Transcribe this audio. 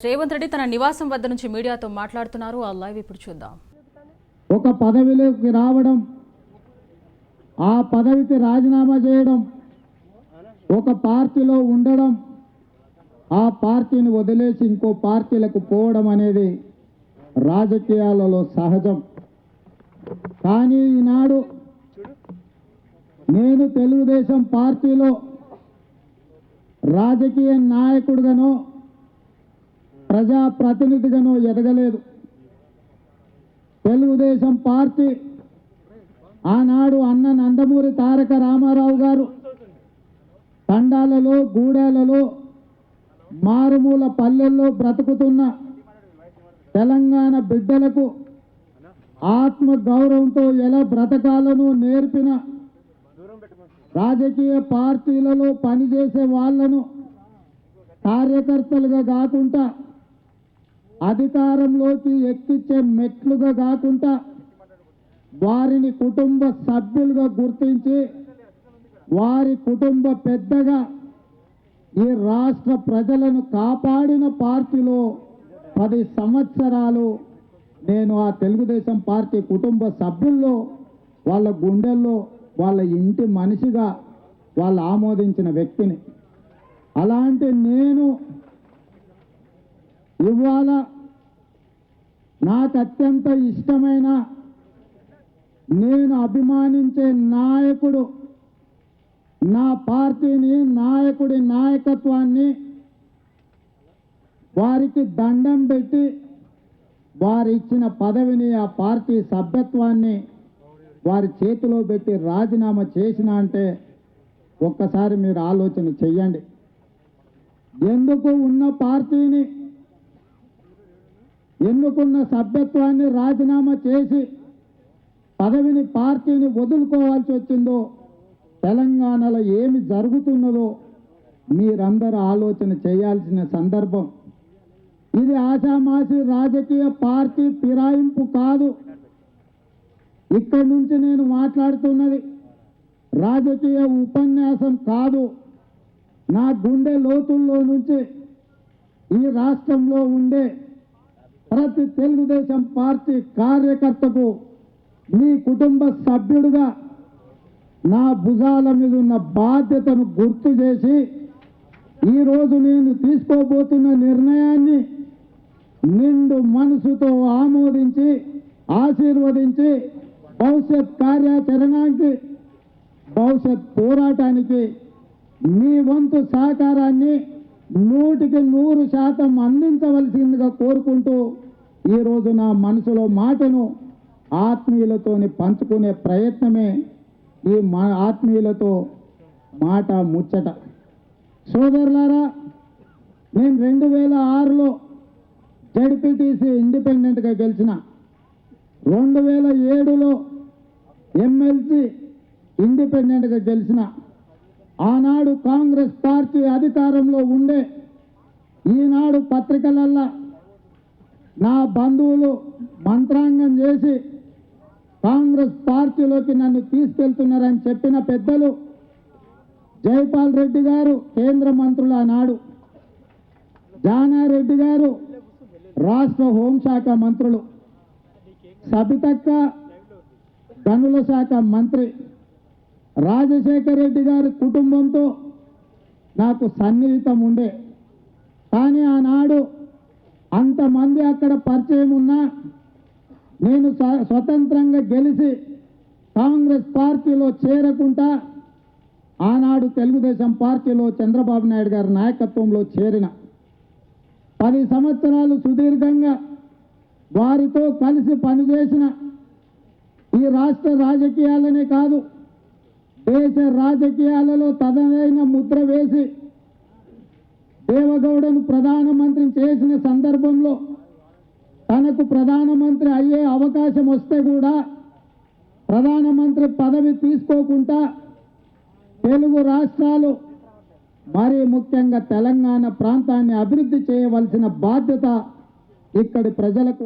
రేవంత్ రెడ్డి తన నివాసం వద్ద నుంచి మీడియాతో మాట్లాడుతున్నారు. ఆ లైవ్ ఇప్పుడు చూద్దాం. ఒక పదవిలోకి రావడం, ఆ పదవికి రాజీనామా చేయడం, ఒక పార్టీలో ఉండడం, ఆ పార్టీని వదిలేసి ఇంకో పార్టీలకు పోవడం అనేది రాజకీయాలలో సహజం. కానీ ఈనాడు నేను తెలుగుదేశం పార్టీలో రాజకీయ నాయకుడిగానో ప్రజాప్రతినిధిగానో ఎదగలేదు. తెలుగుదేశం పార్టీ ఆనాడు అన్న నందమూరి తారక రామారావు గారు తండాలలో, గూడాలలో, మారుమూల పల్లెల్లో బ్రతుకుతున్న తెలంగాణ బిడ్డలకు ఆత్మ గౌరవంతో ఎలా బ్రతకాలను నేర్పిన, రాజకీయ పార్టీలలో పనిచేసే వాళ్లను కార్యకర్తలుగా కాకుండా అధికారంలోకి ఎక్కించే మెట్లుగా కాకుండా వారిని కుటుంబ సభ్యులుగా గుర్తించి వారి కుటుంబ పెద్దగా ఈ రాష్ట్ర ప్రజలను కాపాడిన పార్టీలో 10 సంవత్సరాలు నేను ఆ తెలుగుదేశం పార్టీ కుటుంబ సభ్యుల్లో, వాళ్ళ గుండెల్లో, వాళ్ళ ఇంటి మనిషిగా వాళ్ళు ఆమోదించిన వ్యక్తిని. అలాంటి నేను ఇవాళ నాకు అత్యంత ఇష్టమైన, నేను అభిమానించే నాయకుడు, నా పార్టీని, నాయకుడి నాయకత్వాన్ని వారికి దండం పెట్టి వారు ఇచ్చిన పదవిని, ఆ పార్టీ సభ్యత్వాన్ని వారి చేతిలో పెట్టి రాజీనామా చేసిన అంటే ఒక్కసారి మీరు ఆలోచన చెయ్యండి. ఎందుకు ఉన్న పార్టీని, ఎన్నుకున్న సభ్యత్వాన్ని రాజీనామా చేసి పదవిని, పార్టీని వదులుకోవాల్సి వచ్చిందో, తెలంగాణలో ఏమి జరుగుతున్నదో మీరందరూ ఆలోచన చేయాల్సిన సందర్భం. ఇది ఆషామాషి రాజకీయ పార్టీ ఫిరాయింపు కాదు. ఇక్కడి నుంచి నేను మాట్లాడుతున్నది రాజకీయ ఉపన్యాసం కాదు. నా గుండె లోతుల్లో నుంచి ఈ రాష్ట్రంలో ఉండే ప్రతి తెలుగుదేశం పార్టీ కార్యకర్తకు, మీ కుటుంబ సభ్యుడిగా నా భుజాల మీద ఉన్న బాధ్యతను గుర్తు చేసి ఈరోజు నేను తీసుకోబోతున్న నిర్ణయాన్ని నిండు మనసుతో ఆమోదించి ఆశీర్వదించి భవిష్యత్ కార్యాచరణకి, భవిష్యత్ పోరాటానికి మీ వంతు సహకారాన్ని 100% అందించవలసిందిగా కోరుకుంటూ ఈరోజు నా మనసులో మాటను ఆత్మీయులతోని పంచుకునే ప్రయత్నమే ఈ ఆత్మీయులతో మాట ముచ్చట. సోదరులారా, నేను 2006లో జడ్పీటీసీ ఇండిపెండెంట్గా గెలిచిన, 2007లో ఎమ్మెల్సీ ఇండిపెండెంట్గా గెలిచిన. ఆనాడు కాంగ్రెస్ పార్టీ అధికారంలో ఉండే, ఈనాడు పత్రికలల్లా నా బంధువులు మంత్రాంగం చేసి కాంగ్రెస్ పార్టీలోకి నన్ను తీసుకెళ్తున్నారని చెప్పిన పెద్దలు జైపాల్ రెడ్డి గారు కేంద్ర మంత్రులు ఆనాడు, జానారెడ్డి గారు రాష్ట్ర హోంశాఖ మంత్రులు, సబితక్క గనుల శాఖ మంత్రి, రాజశేఖర రెడ్డి గారి కుటుంబంతో నాకు సన్నిహితం ఉండే. కానీ ఆనాడు అంతమంది అక్కడ పరిచయం ఉన్నా నేను స్వతంత్రంగా గెలిచి కాంగ్రెస్ పార్టీలో చేరకుండా ఆనాడు తెలుగుదేశం పార్టీలో చంద్రబాబు నాయుడు గారి నాయకత్వంలో చేరిన. 10 సంవత్సరాలు సుదీర్ఘంగా వారితో కలిసి పనిచేసిన, ఈ రాష్ట్ర రాజకీయాలనే కాదు దేశ రాజకీయాలలో తనదైన ముద్ర వేసి దేవగౌడను ప్రధానమంత్రిని చేసిన సందర్భంలో తనకు ప్రధానమంత్రి అయ్యే అవకాశం వస్తే కూడా ప్రధానమంత్రి పదవి తీసుకోకుండా తెలుగు రాష్ట్రాలు, మరీ ముఖ్యంగా తెలంగాణ ప్రాంతాన్ని అభివృద్ధి చేయవలసిన బాధ్యత ఇక్కడి ప్రజలకు